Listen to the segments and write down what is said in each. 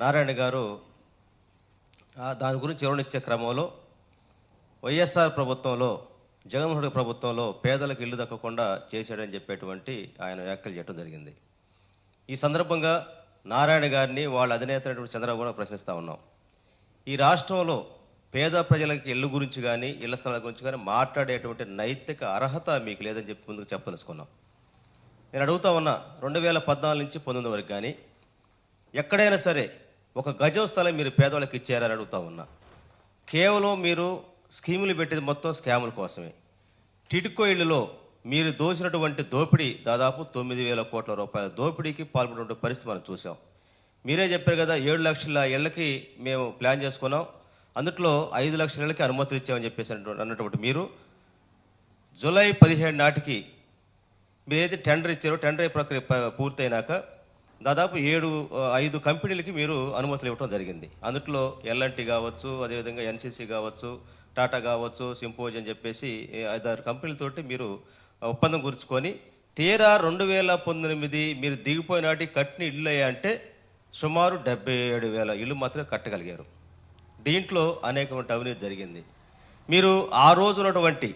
నారాయణ గారు దాని గురించి వివరణించే క్రమంలో వైఎస్ఆర్ ప్రభుత్వంలో జగన్మోహన్ రెడ్డి ప్రభుత్వంలో పేదలకు ఇల్లు దక్కకుండా చేశాడని చెప్పేటువంటి ఆయన వ్యాఖ్యలు చేయడం జరిగింది. ఈ సందర్భంగా నారాయణ గారిని వాళ్ళ అధినేత చంద్రబాబు కూడా ప్రశ్నిస్తూ ఉన్నాం. ఈ రాష్ట్రంలో పేద ప్రజలకి ఇల్లు గురించి కానీ ఇళ్ల స్థలాల గురించి కానీ మాట్లాడేటువంటి నైతిక అర్హత మీకు లేదని చెప్పి ముందుకు చెప్పదలుచుకున్నాం. నేను అడుగుతా ఉన్నా, 2014 నుంచి 19 వరకు కానీ ఎక్కడైనా సరే ఒక గజం స్థలం మీరు పేదవాళ్ళకి ఇచ్చారని అడుగుతా ఉన్నా. కేవలం మీరు స్కీములు పెట్టేది మొత్తం స్కాముల కోసమే. టిడ్కో ఇళ్లలో మీరు దోచినటువంటి దోపిడీ దాదాపు 9,000 కోట్ల రూపాయల దోపిడీకి పాల్పడినటువంటి పరిస్థితి మనం చూసాం. మీరే చెప్పారు కదా, 7 లక్షల ఇళ్లకి మేము ప్లాన్ చేసుకున్నాం, అందుట్లో 5 లక్షల ఇళ్లకి అనుమతులు ఇచ్చామని చెప్పేసి అన్నటువంటి మీరు జూలై 17 నాటికి మీరు ఏదైతే టెండర్ ఇచ్చారో టెండర్ ప్రక్రియ పూర్తయినాక దాదాపు 5 కంపెనీలకి మీరు అనుమతులు ఇవ్వడం జరిగింది. అందుట్లో ఎల్ఎన్టీ కావచ్చు, అదేవిధంగా ఎన్సీసీ కావచ్చు, టాటా కావచ్చు, సింపోజ్ అని చెప్పేసి 5-6 కంపెనీలతోటి మీరు ఒప్పందం కూర్చుకొని తీరా 2019 మీరు దిగిపోయినాటి కట్టిన ఇళ్ళు అంటే సుమారు 77,000 ఇళ్ళు మాత్రమే కట్టగలిగారు. దీంట్లో అనేకమైన అవినీతి జరిగింది. మీరు ఆ రోజు ఉన్నటువంటి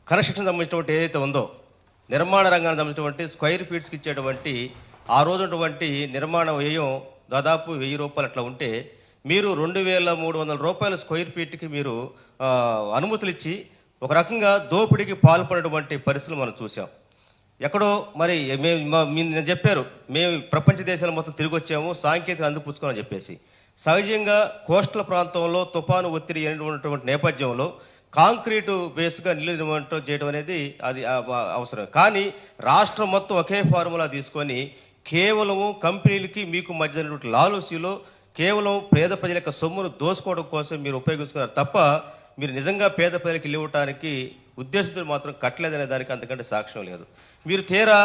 కన్స్ట్రక్షన్ సంబంధించినటువంటి ఏదైతే ఉందో నిర్మాణ రంగానికి సంబంధించినటువంటి స్క్వేర్ ఫీట్స్కి ఇచ్చేటువంటి ఆ రోజు ఉన్నటువంటి నిర్మాణ వ్యయం దాదాపు 1,000 రూపాయలు అట్లా ఉంటే మీరు 2,300 రూపాయల స్క్వేర్ ఫీట్కి మీరు అనుమతులు ఇచ్చి ఒక రకంగా దోపిడీకి పాల్పడినటువంటి పరిస్థితులు మనం చూసాం. ఎక్కడో మరి నేను చెప్పారు, మేము ప్రపంచ దేశాలు మొత్తం తిరిగి వచ్చాము, సాంకేతిక అందిపుచ్చుకోమని చెప్పేసి. సహజంగా కోస్టల్ ప్రాంతంలో తుఫాను ఒత్తిడి ఉన్నటువంటి నేపథ్యంలో కాంక్రీటు బేస్గా నీళ్ళు నిర్మాణం చేయడం అనేది అది అవసరం. కానీ రాష్ట్రం మొత్తం ఒకే ఫార్ములా తీసుకొని కేవలము కంపెనీలకి మీకు మధ్య లాలూసీలో కేవలం పేద ప్రజల యొక్క సొమ్మును దోసుకోవడం కోసం మీరు ఉపయోగించుకున్నారు తప్ప మీరు నిజంగా పేద ప్రజలకు ఇల్లు ఇవ్వడానికి ఉద్దేశంతో మాత్రం కట్టలేదనే దానికి అంతకంటే సాక్ష్యం లేదు. మీరు తీరా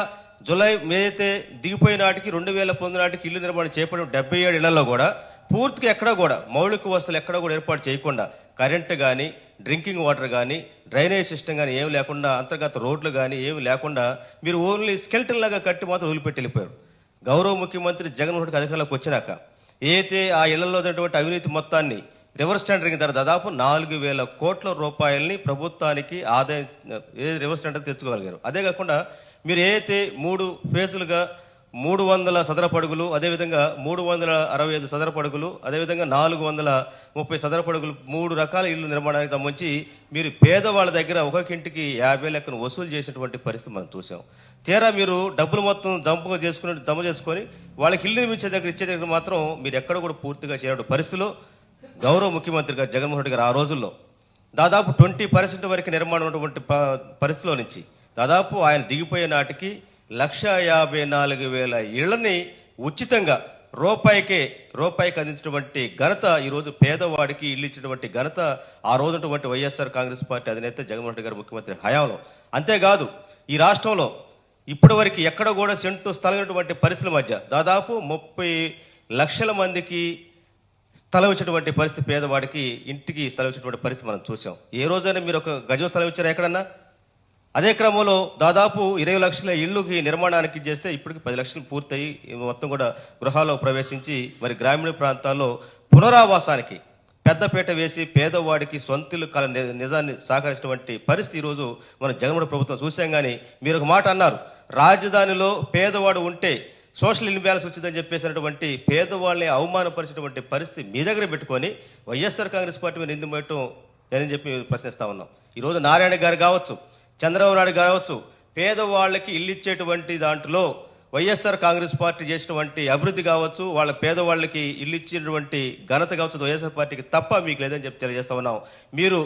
జూలై అయితే దిగిపోయిన నాటికి 2019 నాటికి ఇల్లు నిర్మాణం చేపట్టిన 77 ఇళ్లలో కూడా పూర్తిగా ఎక్కడా కూడా మౌలిక వసతులు ఎక్కడా కూడా ఏర్పాటు చేయకుండా కరెంటు కానీ, డ్రింకింగ్ వాటర్ కానీ, డ్రైనేజ్ సిస్టమ్ కానీ ఏమి లేకుండా, అంతర్గత రోడ్లు కానీ ఏమి లేకుండా మీరు ఓన్లీ స్కెల్టన్ లాగా కట్టి మాత్రం వదిలిపెట్టి వెళ్ళిపోయారు. గౌరవ ముఖ్యమంత్రి జగన్మోహన్ రెడ్డి అధికారంలోకి వచ్చినాక ఏదైతే ఆ ఇళ్లలో ఉన్నటువంటి అవినీతి మొత్తాన్ని రివర్స్ టెండరింగ్ ధర దాదాపు 4,000 కోట్ల రూపాయలని ప్రభుత్వానికి ఆదాయం రివర్స్ టెండర్ తెచ్చుకోగలిగారు. అదే కాకుండా మీరు ఏదైతే 3 ఫేజులుగా 300 చదరపు అడుగులు, అదేవిధంగా 365 చదరపు అడుగులు, అదేవిధంగా 430 చదరపు అడుగులు 3 రకాల ఇళ్ళు నిర్మాణానికి సంబంధించి మీరు పేదవాళ్ళ దగ్గర ఒక్కొక్కింటికి 50 లెక్కను వసూలు చేసినటువంటి పరిస్థితి మనం చూసాం. తీరా మీరు డబ్బులు మొత్తం జమ చేసుకొని వాళ్ళకి ఇల్లు నిర్మించే దగ్గర ఇచ్చే దగ్గర మాత్రం మీరు ఎక్కడ కూడా పూర్తిగా చేయడం పరిస్థితిలో గౌరవ ముఖ్యమంత్రి గారు జగన్మోహన్ రెడ్డి గారు ఆ రోజుల్లో దాదాపు 20% వరకు నిర్మాణం ఉన్నటువంటి పరిస్థితిలో నుంచి దాదాపు ఆయన దిగిపోయే నాటికి 154,000 ఇళ్లని ఉచితంగా రూపాయికి అందించినటువంటి ఘనత ఈరోజు పేదవాడికి ఇల్లు ఇచ్చినటువంటి ఘనత ఆ రోజునటువంటి వైఎస్ఆర్ కాంగ్రెస్ పార్టీ అధినేత జగన్మోహన్ రెడ్డి గారు ముఖ్యమంత్రి హయాంలో. అంతేకాదు ఈ రాష్ట్రంలో ఇప్పటి వరకు ఎక్కడ కూడా సెంటు స్థలమైనటువంటి పరిస్థితుల మధ్య దాదాపు 30 లక్షల మందికి స్థలం ఇచ్చినటువంటి పరిస్థితి, పేదవాడికి ఇంటికి స్థలం ఇచ్చినటువంటి పరిస్థితి మనం చూసాం. ఏ రోజైనా మీరు ఒక గజం స్థలం ఇచ్చారా ఎక్కడన్నా? అదే క్రమంలో దాదాపు 20 లక్షల ఇళ్ళుకి నిర్మాణానికి చేస్తే ఇప్పటికి 10 లక్షలు పూర్తయి మొత్తం కూడా గృహాల్లో ప్రవేశించి మరి గ్రామీణ ప్రాంతాల్లో పునరావాసానికి పెద్దపీట వేసి పేదవాడికి సొంతిల్లు కల నిజాన్ని సహకరించినటువంటి పరిస్థితి ఈరోజు మన జగన్మోహన్ ప్రభుత్వం చూసాం. కానీ మీరు ఒక మాట అన్నారు, రాజధానిలో పేదవాడు ఉంటే సోషల్ ఇన్బ్యాలెన్స్ వచ్చిందని చెప్పేసినటువంటి పేదవాళ్ళని అవమానపరిచినటువంటి పరిస్థితి మీ దగ్గర పెట్టుకొని వైఎస్ఆర్ కాంగ్రెస్ పార్టీ మీద నిందు పెట్టడం అని చెప్పి ప్రశ్నిస్తా ఉన్నాం. ఈరోజు నారాయణ గారు కావచ్చు, చంద్రబాబు నాయుడు కావచ్చు, పేదవాళ్ళకి ఇల్లు ఇచ్చేటువంటి దాంట్లో వైఎస్ఆర్ కాంగ్రెస్ పార్టీ చేసినటువంటి అభివృద్ధి కావచ్చు, వాళ్ళ పేదవాళ్ళకి ఇల్లు ఇచ్చినటువంటి ఘనత కావచ్చు వైఎస్ఆర్ పార్టీకి తప్ప మీకు లేదని చెప్పి తెలియజేస్తా ఉన్నాం. మీరు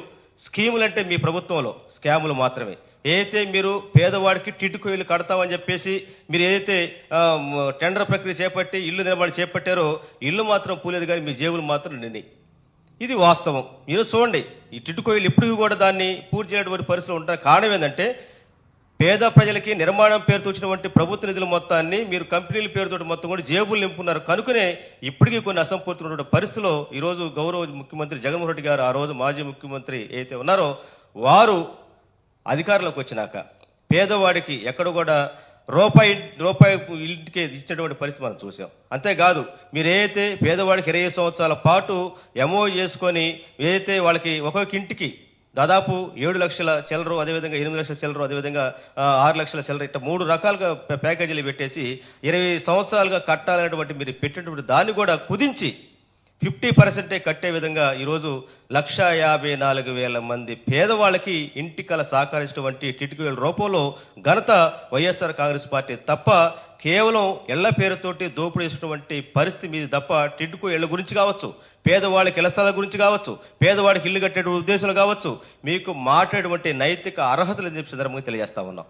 స్కీములు అంటే మీ ప్రభుత్వంలో స్కాములు మాత్రమే. ఏదైతే మీరు పేదవాడికి టిడ్కో ఇల్లు కడతామని చెప్పేసి మీరు ఏదైతే టెండర్ ప్రక్రియ చేపట్టి ఇల్లు నిర్మాణం చేపట్టారో ఇల్లు మాత్రం పూలేదు, కానీ మీ జేబులు మాత్రం నిండి. ఇది వాస్తవం. మీరు చూడండి, ఈ టిడ్కో ఇల్లు ఇప్పటికీ కూడా దాన్ని పూర్తి చేయనటువంటి పరిస్థితులు ఉంటారు. కారణం ఏంటంటే పేద ప్రజలకి నిర్మాణం పేరుతో వచ్చినటువంటి ప్రభుత్వ నిధుల మొత్తాన్ని మీరు కంపెనీల పేరుతో మొత్తం కూడా జేబులు నింపున్నారు. కనుకనే ఇప్పటికీ కొన్ని అసంపూర్తి ఉన్నటువంటి పరిస్థితిలో ఈరోజు గౌరవ ముఖ్యమంత్రి జగన్మోహన్ రెడ్డి గారు, ఆ రోజు మాజీ ముఖ్యమంత్రి ఏదైతే ఉన్నారో వారు అధికారంలోకి వచ్చినాక పేదవాడికి ఎక్కడ కూడా రూపాయి రూపాయి ఇంటికి ఇచ్చినటువంటి పరిస్థితి మనం చూసాం. అంతేకాదు మీరు ఏదైతే పేదవాడికి 20 సంవత్సరాల పాటు ఎంఓ చేసుకొని ఏదైతే వాళ్ళకి ఒక్కొక్క ఇంటికి దాదాపు 7 లక్షల చిల్లరు, అదేవిధంగా 8 లక్షల చిల్లరు, అదేవిధంగా 6 లక్షల చిల్లరు, ఇట్లా 3 రకాలుగా ప్యాకేజీలు పెట్టేసి 20 సంవత్సరాలుగా కట్టాలనేటువంటి మీరు పెట్టినటువంటి దాన్ని కూడా కుదించి 50% కట్టే విధంగా ఈరోజు 1,54,000 మంది పేదవాళ్ళకి ఇంటికల సహకరించినటువంటి టిట్కో రూపంలో ఘనత వైఎస్ఆర్ కాంగ్రెస్ పార్టీ తప్ప కేవలం ఇళ్ల పేరుతోటి దోపిడీ చేసినటువంటి పరిస్థితి మీది తప్ప టిట్కో ఇళ్ల గురించి కావచ్చు, పేదవాళ్ళకి ఇళ్ల స్థలాల గురించి కావచ్చు, పేదవాడికి ఇల్లు కట్టేటువంటి ఉద్దేశాలు కావచ్చు, మీకు మాట్లాడేటువంటి నైతిక అర్హతలు అని చెప్పి సందర్భంగా తెలియజేస్తా ఉన్నాం.